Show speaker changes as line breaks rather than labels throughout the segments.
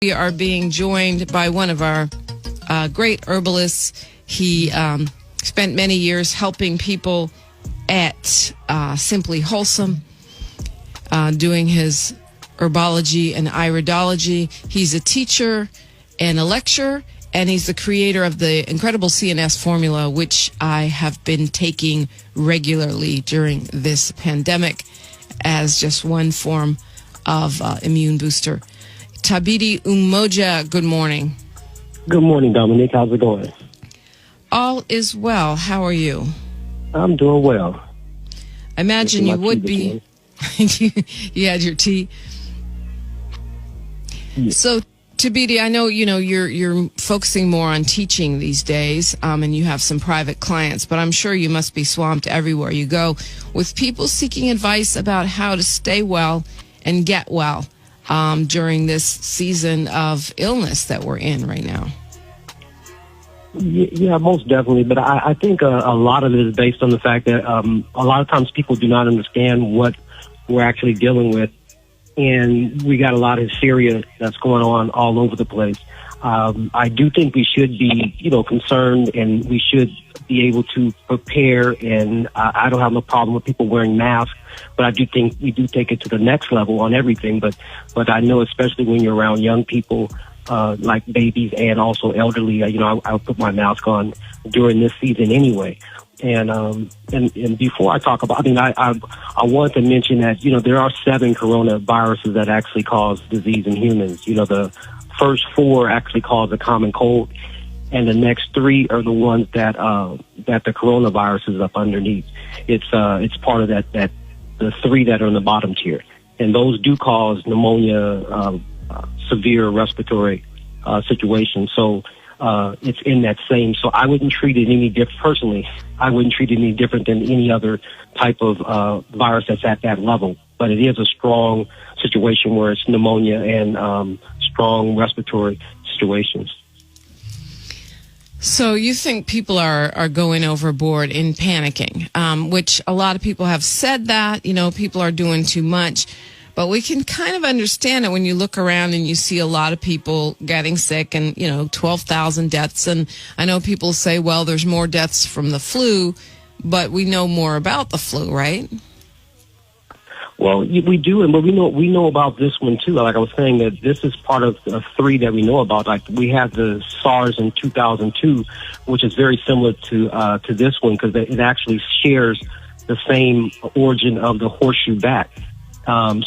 We are being joined by one of our great herbalists. He spent many years helping people at Simply Wholesome, doing his herbology and iridology. He's a teacher and a lecturer, and he's the creator of the incredible CNS formula, which I have been taking regularly during this pandemic as just one form of immune booster. Thabiti Umoja, good morning.
Good morning, Dominique. How's it going?
All is well. How are you?
I'm doing well.
I imagine you would be. You had your tea. Yeah. So, Thabiti, I know you're focusing more on teaching these days, and you have some private clients, but I'm sure you must be swamped everywhere you go with people seeking advice about how to stay well and get well during this season of illness that we're in right now.
Yeah, most definitely. But I think a lot of it is based on the fact that a lot of times people do not understand what we're actually dealing with. And we got a lot of hysteria that's going on all over the place. I do think we should be, concerned, and we should be able to prepare. And I don't have no problem with people wearing masks, but I do think we do take it to the next level on everything. But I know, especially when you're around young people, like babies and also elderly, I put my mask on during this season anyway. And before I talk about, I want to mention that, there are 7 coronaviruses that actually cause disease in humans. The first 4 actually cause a common cold, and the next 3 are the ones that the coronavirus is up underneath. It's part of that the 3 that are in the bottom tier, and those do cause pneumonia, severe respiratory situations. So it's in that same. So I wouldn't treat it any different. Personally, I wouldn't treat it any different than any other type of virus that's at that level. But it is a strong situation where it's pneumonia and strong respiratory situations.
So you think people are going overboard in panicking, which a lot of people have said that, people are doing too much. But we can kind of understand it when you look around and you see a lot of people getting sick and, 12,000 deaths. And I know people say, well, there's more deaths from the flu, but we know more about the flu, right?
Well, we do, but we know about this one too. Like I was saying, that this is part of 3 that we know about. Like we had the SARS in 2002, which is very similar to this one because it actually shares the same origin of the horseshoe bat.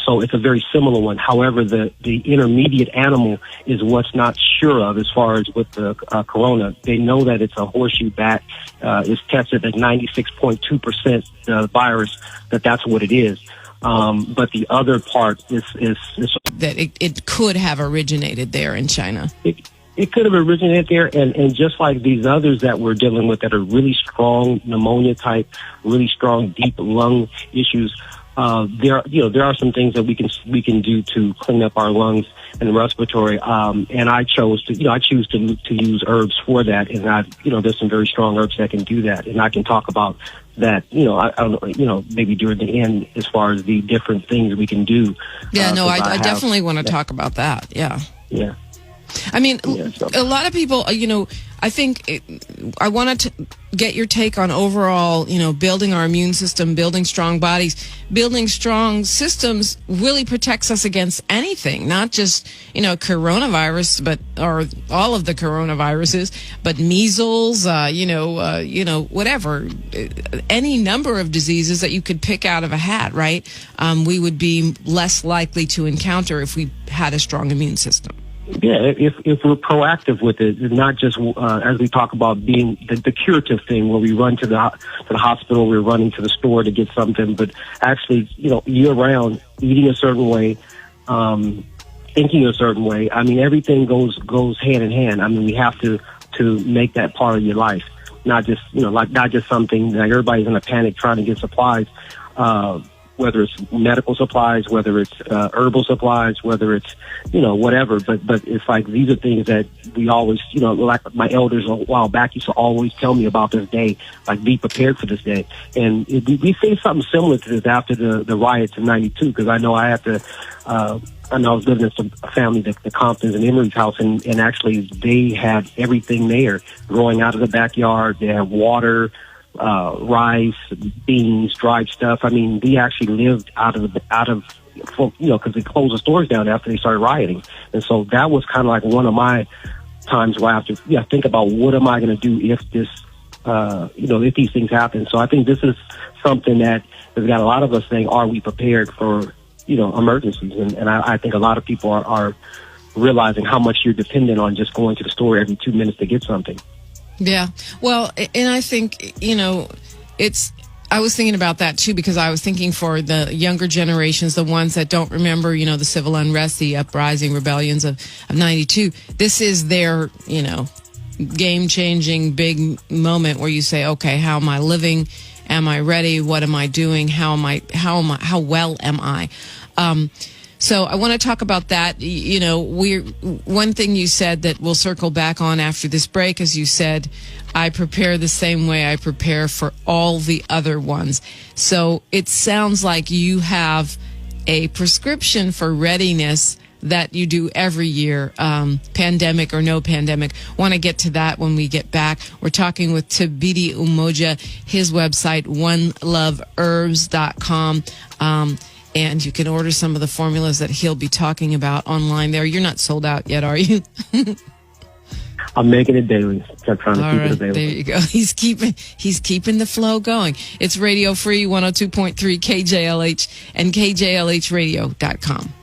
So it's a very similar one. However, the intermediate animal is what's not sure of as far as with the corona. They know that it's a horseshoe bat. It's tested at 96.2% virus, that's what it is. But the other part is
that it could have originated there in China.
It could have originated there, and just like these others that we're dealing with that are really strong pneumonia type, really strong deep lung issues. There are some things that we can do to clean up our lungs and respiratory. And I choose to use herbs for that. And there's some very strong herbs that can do that. And I can talk about that, maybe during the end as far as the different things we can do.
Yeah, I definitely want to talk about that. Yeah.
Yeah.
A lot of people, I think I wanted to get your take on overall, building our immune system, building strong bodies, building strong systems really protects us against anything, not just, coronavirus, or all of the coronaviruses, but measles, whatever, any number of diseases that you could pick out of a hat, right? We would be less likely to encounter if we had a strong immune system.
Yeah, if we're proactive with it, not just as we talk about being the curative thing where we run to the hospital, we're running to the store to get something, but actually, year round, eating a certain way, thinking a certain way. Everything goes hand in hand. We have to make that part of your life, not just not just something like everybody's in a panic trying to get supplies. Whether it's medical supplies, whether it's herbal supplies, whether it's, whatever. But it's like these are things that we always, like my elders a while back used to always tell me about this day, like be prepared for this day. And we faced something similar to this after the riots in '92, because I know I had to and I was living in a family, the Comptons and Emery's house, and actually they had everything there growing out of the backyard. They have water, rice, beans, dried stuff. I mean, they actually lived out of because they closed the stores down after they started rioting. And so that was kind of like one of my times where I have to think about what am I going to do if this, if these things happen. So I think this is something that has got a lot of us saying, are we prepared for, emergencies? And I think a lot of people are realizing how much you're dependent on just going to the store every 2 minutes to get something.
Yeah. Well, and I think, I was thinking about that too, because I was thinking for the younger generations, the ones that don't remember, the civil unrest, the uprising rebellions of 92. This is their, game changing big moment where you say, okay, how am I living? Am I ready? What am I doing? How well am I? So I want to talk about that. One thing you said that we'll circle back on after this break, as you said, I prepare the same way I prepare for all the other ones. So it sounds like you have a prescription for readiness that you do every year, pandemic or no pandemic. Want to get to that when we get back. We're talking with Thabiti Umoja, his website, oneloveherbs.com. And you can order some of the formulas that he'll be talking about online there. You're not sold out yet, are you?
I'm making it daily. I'm trying to keep it available.
There you go. He's keeping the flow going. It's Radio Free 102.3 KJLH and KJLHradio.com.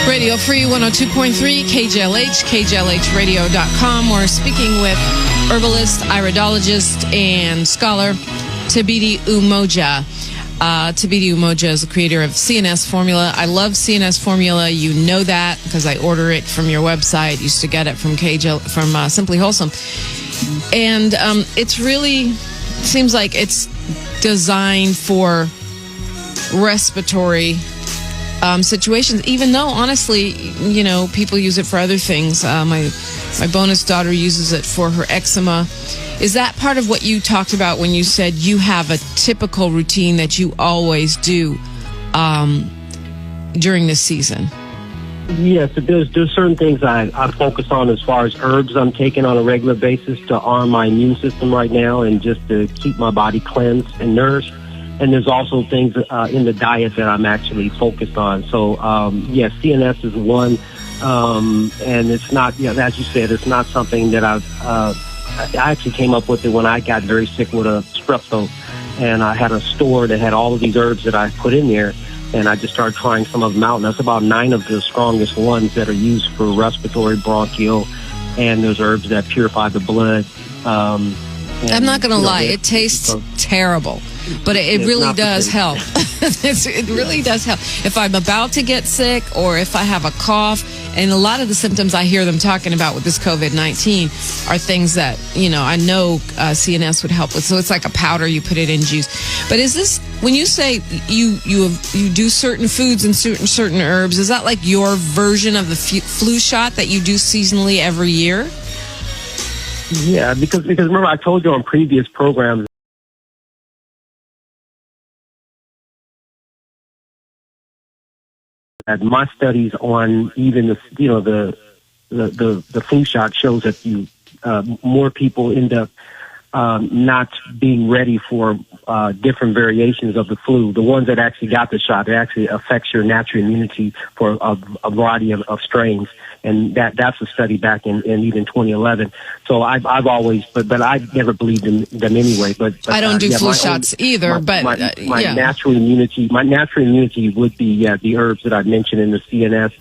Radio Free 102.3 KJLH, KJLHradio.com. We're speaking with herbalist, iridologist, and scholar Thabiti Umoja. Thabiti Umoja is the creator of CNS Formula. I love CNS Formula. You know that because I order it from your website. Used to get it from Simply Wholesome. And it's really seems like it's designed for respiratory situations, even though honestly, people use it for other things. My bonus daughter uses it for her eczema. Is that part of what you talked about when you said you have a typical routine that you always do during this season?
Yes, there's certain things I focus on as far as herbs I'm taking on a regular basis to arm my immune system right now and just to keep my body cleansed and nourished. And there's also things in the diet that I'm actually focused on. So, yes, CNS is one. And it's not, as you said, it's not something that I actually came up with it when I got very sick with a strep throat. And I had a store that had all of these herbs that I put in there. And I just started trying some of them out. And that's about 9 of the strongest ones that are used for respiratory, bronchial. And there's herbs that purify the blood.
I'm not going to lie. It tastes terrible. But it really does help. It really does help. If I'm about to get sick or if I have a cough, and a lot of the symptoms I hear them talking about with this COVID-19 are things that, I know CNS would help with. So it's like a powder, you put it in juice. But is this, when you say you do certain foods and certain herbs, is that like your version of the flu shot that you do seasonally every year?
Yeah, because remember I told you on previous programs that my studies on even the flu shot shows that more people end up not being ready for different variations of the flu. The ones that actually got the shot, it actually affects your natural immunity for a variety of strains. And that's a study back in even 2011. So I've always, but I've never believed in them anyway. But
I don't do flu shots either.
My natural immunity would be the herbs that I mentioned in the CNS.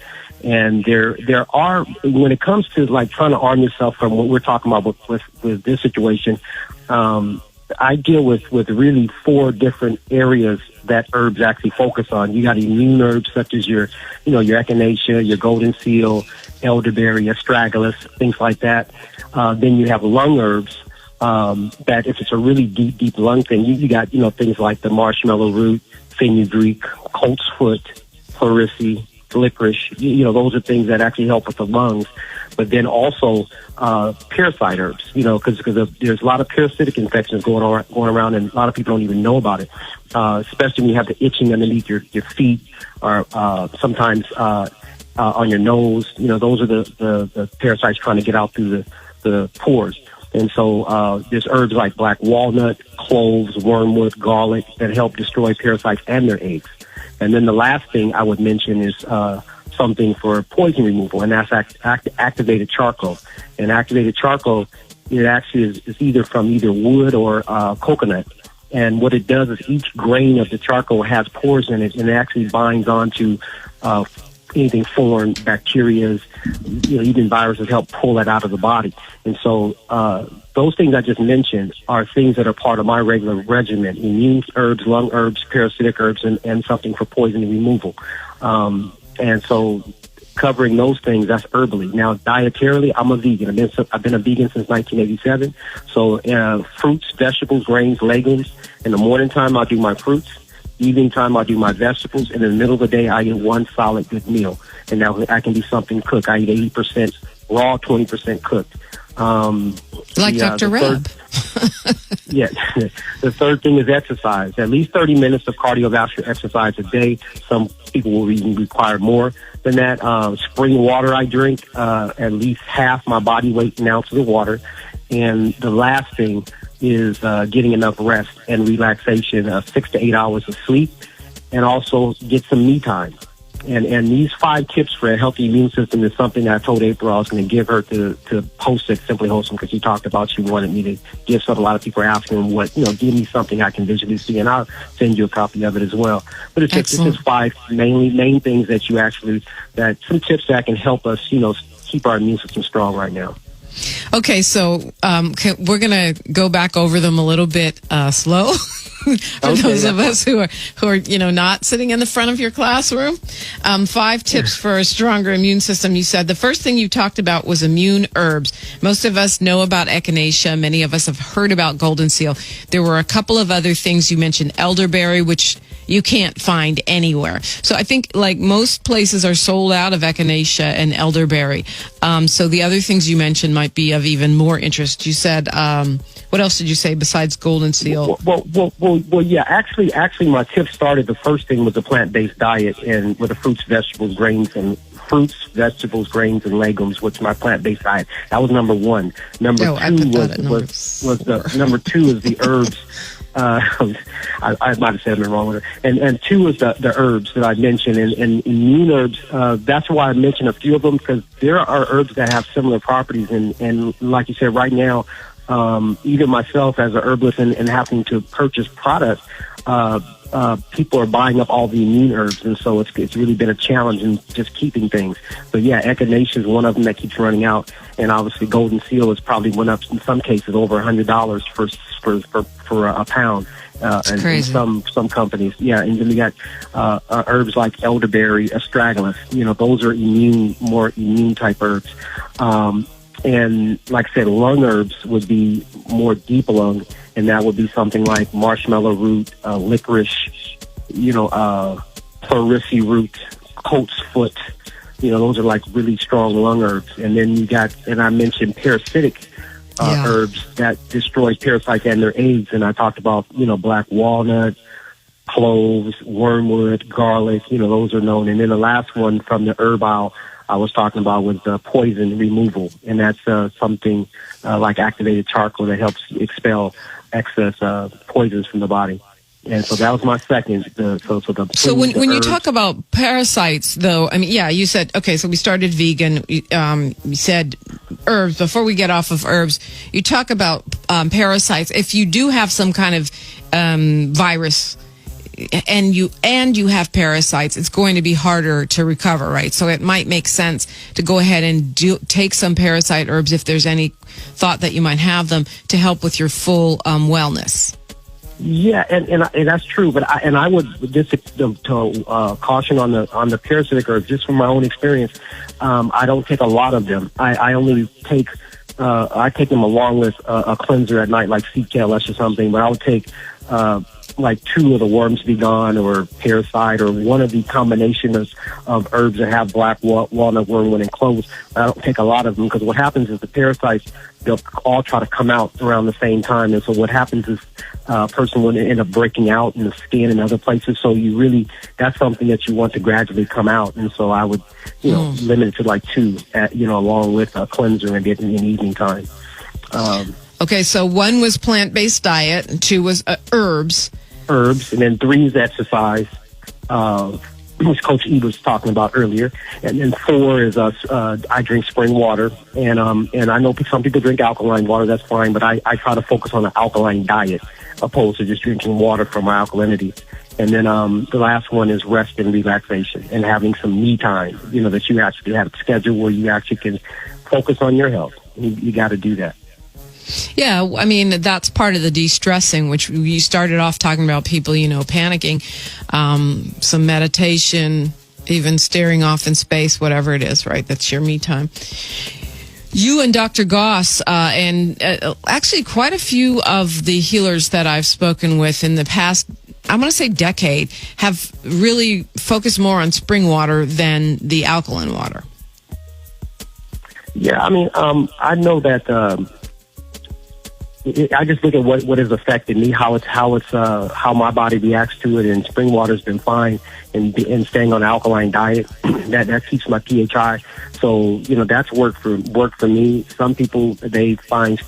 And there are, when it comes to like trying to arm yourself from what we're talking about with this situation, I deal with really 4 different areas that herbs actually focus on. You got immune herbs such as your echinacea, your golden seal, elderberry, astragalus, things like that. Then you have lung herbs. That if it's a really deep lung thing, you got, things like the marshmallow root, fenugreek, coltsfoot, pleurisy, licorice. Those are things that actually help with the lungs. But then also parasite herbs, because there's a lot of parasitic infections going around, and a lot of people don't even know about it. Especially when you have the itching underneath your feet, or sometimes on your nose. Those are the parasites trying to get out through the pores. And so there's herbs like black walnut, cloves, wormwood, garlic that help destroy parasites and their eggs. And then the last thing I would mention is something for poison removal, and that's activated charcoal. And activated charcoal, it actually is either from wood or coconut. And what it does is each grain of the charcoal has pores in it, and it actually binds onto anything foreign, bacteria, even viruses, help pull that out of the body. And so those things I just mentioned are things that are part of my regular regimen: immune herbs, lung herbs, parasitic herbs, and something for poison removal. And so covering those things, that's herbally. Now, dietarily, I'm a vegan. I've been a vegan since 1987. So fruits, vegetables, grains, legumes. In the morning time, I'll do my fruits. Evening time, I'll do my vegetables. And in the middle of the day, I eat one solid good meal. And now I can be something cooked. I eat 80% raw, 20% cooked.
Like Dr. Reb.
Yeah. The third thing is exercise. At least 30 minutes of cardiovascular exercise a day. Some people will even require more than that. Spring water I drink, at least half my body weight in ounces of water. And the last thing is getting enough rest and relaxation, 6 to 8 hours of sleep, and also get some me time. And these 5 tips for a healthy immune system is something I told April I was going to give her to post at Simply Wholesome, because she talked about she wanted me to give something. A lot of people are asking give me something I can visually see, and I'll send you a copy of it as well. But it's just 5 main things that some tips that can help us, keep our immune system strong right now.
Okay, so we're going to go back over them a little bit slow for those of us who are not sitting in the front of your classroom. 5 tips for a stronger immune system. You said the first thing you talked about was immune herbs. Most of us know about echinacea. Many of us have heard about golden seal. There were a couple of other things you mentioned. Elderberry, which you can't find anywhere. So I think like most places are sold out of echinacea and elderberry. So the other things you mentioned might be of even more interest. You said, what else did you say besides golden seal?
Well, yeah. Actually, my tip started. The first thing was a plant-based diet, and with the fruits, vegetables, grains, and legumes, which is my plant-based diet. That was number 1. Number 2 number 2 is the herbs. I might have said it wrong with her. And 2 is the herbs that I mentioned, and immune herbs. That's why I mentioned a few of them, because there are herbs that have similar properties. And like you said, right now, even myself as an herbalist and having to purchase products, people are buying up all the immune herbs, and so it's really been a challenge in just keeping things. But yeah, echinacea is one of them that keeps running out, and obviously golden seal has probably went up in some cases over $100 for a pound.
It's crazy.
Some companies, yeah. And then we got herbs like elderberry, astragalus. Those are more immune type herbs. And like I said, lung herbs would be more deep lung, and that would be something like marshmallow root, licorice, pleurisy root, coltsfoot. Those are like really strong lung herbs. And then you got, and I mentioned parasitic herbs that destroy parasites and their eggs. And I talked about, black walnut, cloves, wormwood, garlic. Those are known. And then the last one from the herb aisle I was talking about was poison removal, and that's something like activated charcoal that helps expel excess poisons from the body. And so that was my second. So
when you talk about parasites, though, I mean, yeah, you said, okay, so we started vegan. You said herbs. Before we get off of herbs, you talk about parasites. If you do have some kind of virus and you have parasites, it's going to be harder to recover, right? So it might make sense to go ahead and take some parasite herbs if there's any thought that you might have them to help with your full wellness.
Yeah, and that's true. But I would just to caution on the parasitic herbs, just from my own experience. I don't take a lot of them. I only take I take them along with a cleanser at night, like KJLH or something. But I'll take like 2 of the worms be gone, or parasite, or one of the combinations of herbs that have black walnut, wormwood, and cloves. I don't take a lot of them, because what happens is the parasites, they'll all try to come out around the same time. And so what happens is a person will end up breaking out in the skin and other places. So that's something that you want to gradually come out. And so I would, limit it to like 2, along with a cleanser and getting in evening time.
Okay, so 1 was plant-based diet, and 2 was herbs.
Herbs, and then 3 is exercise, which Coach E was talking about earlier, and then 4 is I drink spring water, and I know some people drink alkaline water. That's fine, but I try to focus on an alkaline diet opposed to just drinking water for my alkalinity. And then the last one is rest and relaxation, and having some me time. That you actually have a schedule where you actually can focus on your health. You got to do that.
Yeah, I mean, that's part of the de-stressing, which you started off talking about people, panicking, some meditation, even staring off in space, whatever it is, right? That's your me time. You and Dr. Goss, and actually quite a few of the healers that I've spoken with in the past, I'm going to say decade, have really focused more on spring water than the alkaline water.
Yeah, I mean, I know that... I just look at what has affected me, how my body reacts to it, and spring water's been fine, and staying on an alkaline diet that keeps my pH high. So that's worked for me. Some people, they find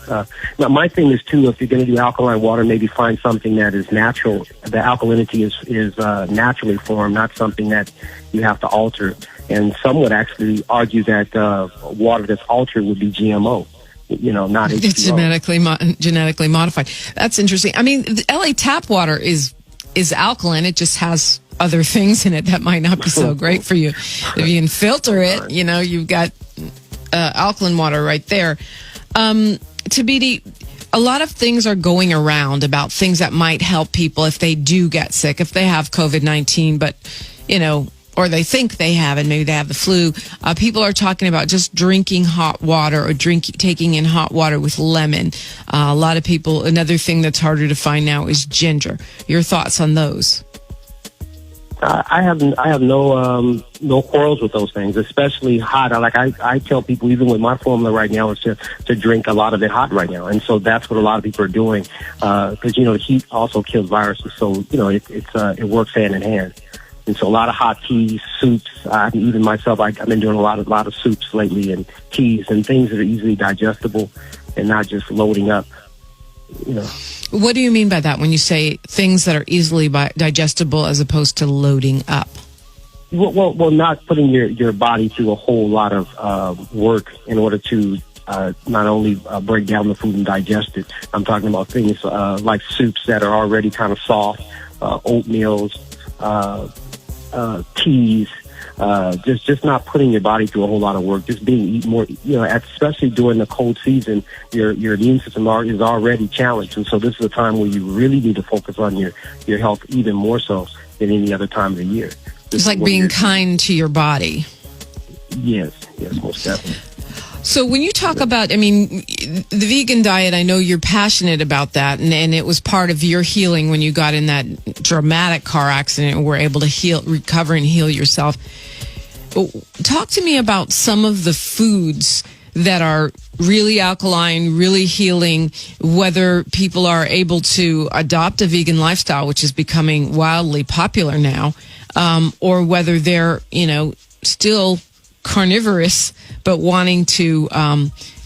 now my thing is too, if you're going to do alkaline water, maybe find something that is natural. The alkalinity is naturally formed, not something that you have to alter. And some would actually argue that water that's altered would be GMO. Not H2O.
It's genetically modified. That's interesting. I mean, the LA tap water is alkaline. It just has other things in it that might not be so great for you. If you can filter it, you've got alkaline water right there. Thabiti, a lot of things are going around about things that might help people if they do get sick, if they have COVID-19, but, or they think they have, and maybe they have the flu. People are talking about just drinking hot water, or taking in hot water with lemon. A lot of people, another thing that's harder to find now is ginger. Your thoughts on those?
I have no quarrels with those things, especially hot. I tell people, even with my formula right now, is to drink a lot of it hot right now, and so that's what a lot of people are doing, because the heat also kills viruses, so it works hand in hand. And so a lot of hot teas, soups. Even myself, I've been doing a lot of soups lately, and teas and things that are easily digestible and not just loading up.
What do you mean by that when you say things that are easily digestible as opposed to loading up?
Well, not putting your body through a whole lot of work in order to not only break down the food and digest it. I'm talking about things like soups that are already kind of soft, oatmeals, teas, just not putting your body through a whole lot of work, just eat more, especially during the cold season, your immune system is already challenged. And so this is a time where you really need to focus on your health even more so than any other time of the year.
It's like being kind to your body.
Yes, most definitely.
So when you talk about, the vegan diet, I know you're passionate about that, and it was part of your healing when you got in that dramatic car accident and were able to recover and heal yourself. Talk to me about some of the foods that are really alkaline, really healing, whether people are able to adopt a vegan lifestyle, which is becoming wildly popular now, or whether they're, still carnivorous, but wanting to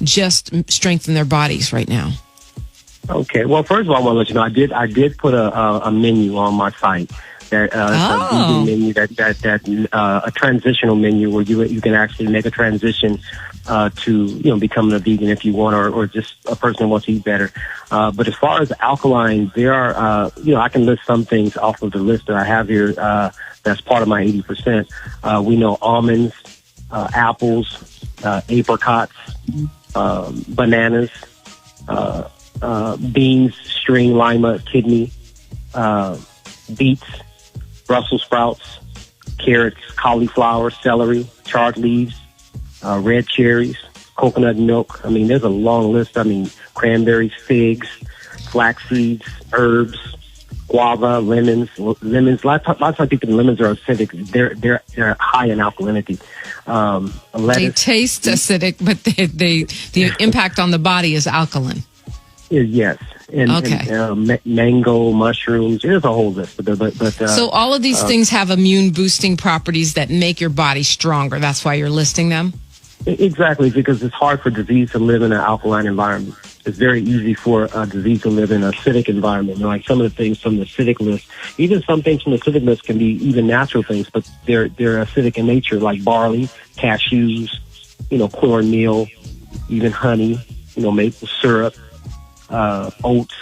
just strengthen their bodies right now.
Okay. Well, first of all, I want to let you know I did put a menu on my site that a vegan menu, that a transitional menu where you can actually make a transition to becoming a vegan if you want, or just a person who wants to eat better. But as far as alkaline, there are I can list some things off of the list that I have here. That's part of my 80%. We know almonds, apples, apricots, bananas, beans, string, lima, kidney, beets, Brussels sprouts, carrots, cauliflower, celery, charred leaves, red cherries, coconut milk. I mean, there's a long list. I mean, cranberries, figs, flax seeds, herbs, guava, lemons. Lots of people think lemons are acidic. They're high in alkalinity. Lettuce,
they taste acidic, but the impact on the body is alkaline.
Yes. And mango, mushrooms. There's a whole list. But
so all of these things have immune boosting properties that make your body stronger. That's why you're listing them?
Exactly, because it's hard for disease to live in an alkaline environment. It's very easy for a disease to live in an acidic environment. Like some of the things from the acidic list, even some things from the acidic list can be even natural things, but they're acidic in nature, like barley, cashews, cornmeal, even honey, maple syrup, oats,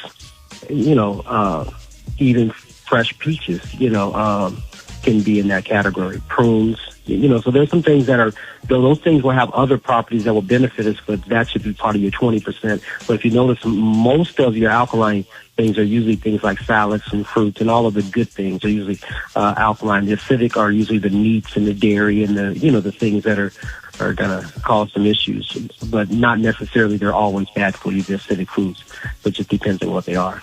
even fresh peaches, can be in that category. Prunes, so there's some things that are, those things will have other properties that will benefit us, but that should be part of your 20%. But if you notice, most of your alkaline things are usually things like salads and fruits, and all of the good things are usually alkaline. The acidic are usually the meats and the dairy and the things that are going to cause some issues, but not necessarily they're always bad for you, the acidic foods, but just depends on what they are.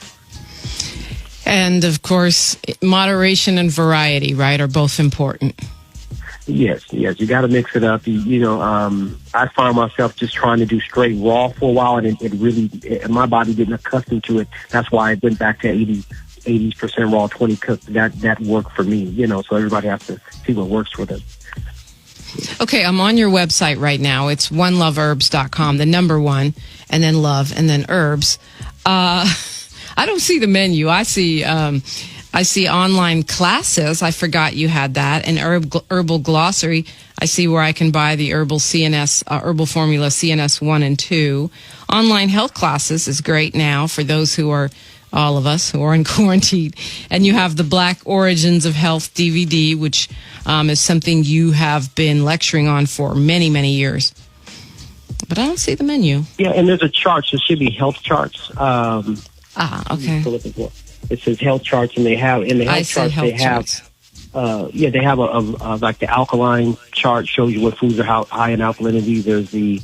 And of course, moderation and variety, right, are both important.
Yes, you got to mix it up. I found myself just trying to do straight raw for a while, and it really, my body didn't accustom to it. That's why I went back to 80% raw, 20 cooked. That worked for me, so everybody has to see what works for them.
Okay, I'm on your website right now. It's oneloveherbs.com, the number one, and then love, and then herbs. I don't see the menu. I see online classes. I forgot you had that. An herbal glossary. I see where I can buy the herbal CNS, herbal formula CNS 1 and 2. Online health classes is great now for those who are, all of us who are in quarantine. And you have the Black Origins of Health DVD, which is something you have been lecturing on for many, many years. But I don't see the menu.
Yeah, and there's a chart. There should be health charts.
Okay.
It says health charts, and they have in the health charts they have they have a like the alkaline chart shows you what foods are high in alkalinity. There's the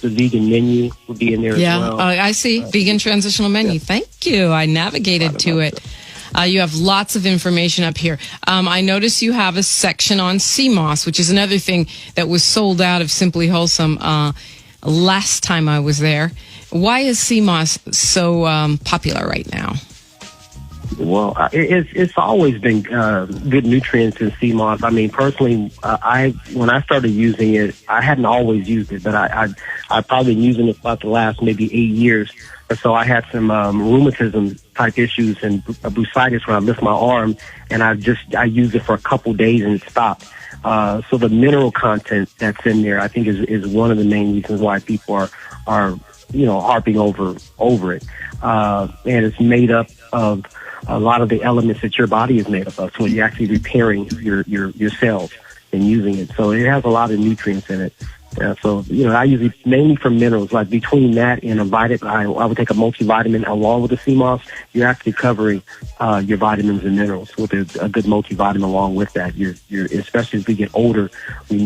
vegan menu will be in there as well.
Yeah, I see. Vegan transitional menu. Yeah. Thank you. I navigated to it. You have lots of information up here. I notice you have a section on sea moss, which is another thing that was sold out of Simply Wholesome last time I was there. Why is sea moss so popular right now?
Well, it's always been good nutrients in sea moss. I mean, personally, when I started using it, I hadn't always used it, but I've probably been using it about the last maybe 8 years. And so I had some rheumatism type issues and bursitis when I lift my arm, and I used it for a couple days and it stopped. So the mineral content that's in there, I think, is one of the main reasons why people are harping over it. And it's made up of a lot of the elements that your body is made up of. So you're actually repairing your cells and using it. So it has a lot of nutrients in it. So I use it mainly for minerals. Like between that and a vitamin, I would take a multivitamin along with the sea moss. You're actually covering your vitamins and minerals with a good multivitamin along with that. You're especially as we get older,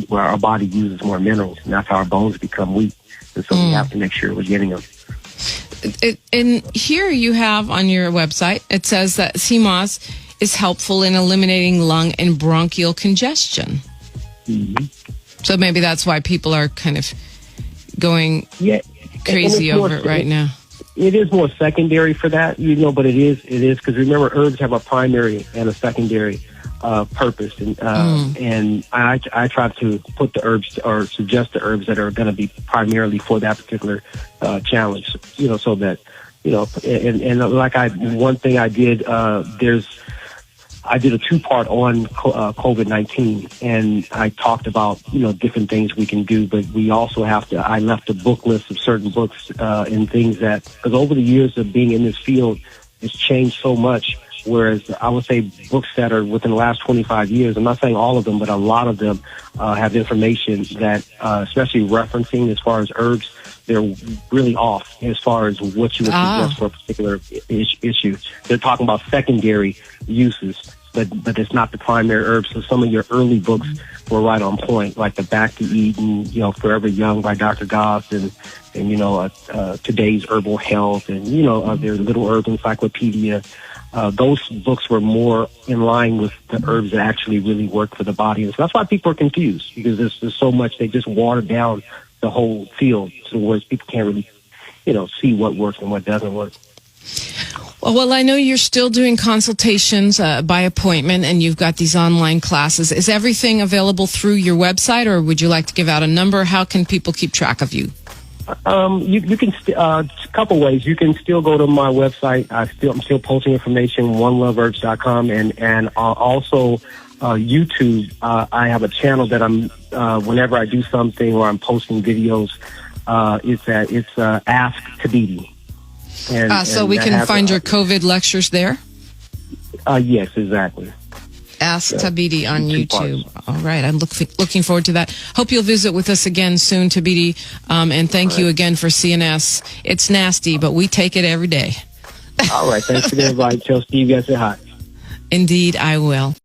where our body uses more minerals, and that's how our bones become weak. And so we have to make sure we're getting them.
And here you have on your website, it says that sea moss is helpful in eliminating lung and bronchial congestion. Mm-hmm. So maybe that's why people are kind of going crazy over it right now.
It is more secondary for that, but it is because remember, herbs have a primary and a secondary purpose, and I try to put the herbs or suggest the herbs that are going to be primarily for that particular challenge, so that and like one thing I did, there's I did a 2-part on COVID-19, and I talked about, different things we can do, but we also I left a book list of certain books and things because over the years of being in this field, it's changed so much. Whereas I would say books that are within the last 25 years, I'm not saying all of them, but a lot of them have information that, especially referencing as far as herbs, they're really off as far as what you would suggest for a particular issue. They're talking about secondary uses, but it's not the primary herbs. So some of your early books were right on point, like the Back to Eden, Forever Young by Dr. Goss, and Today's Herbal Health, and their Little Herb Encyclopedia. Those books were more in line with the herbs that actually really work for the body. And so that's why people are confused, because there's so much, they just water down the whole field to where people can't really, see what works and what doesn't work.
Well, I know you're still doing consultations by appointment, and you've got these online classes. Is everything available through your website, or would you like to give out a number? How can people keep track of you?
You can a couple ways. You can still go to my website. I'm still posting information, oneloveherbs.com, and also YouTube. I have a channel that I'm whenever I do something or I'm posting videos. It's Ask Thabiti.
So we can find your COVID lectures there?
Yes, exactly.
Ask Thabiti on YouTube. All right. I'm looking forward to that. Hope you'll visit with us again soon, Thabiti. And thank you again for CNS. It's nasty, but we take it every day.
All right. Thanks for the invite. Tell Steve I said hi.
Indeed, I will.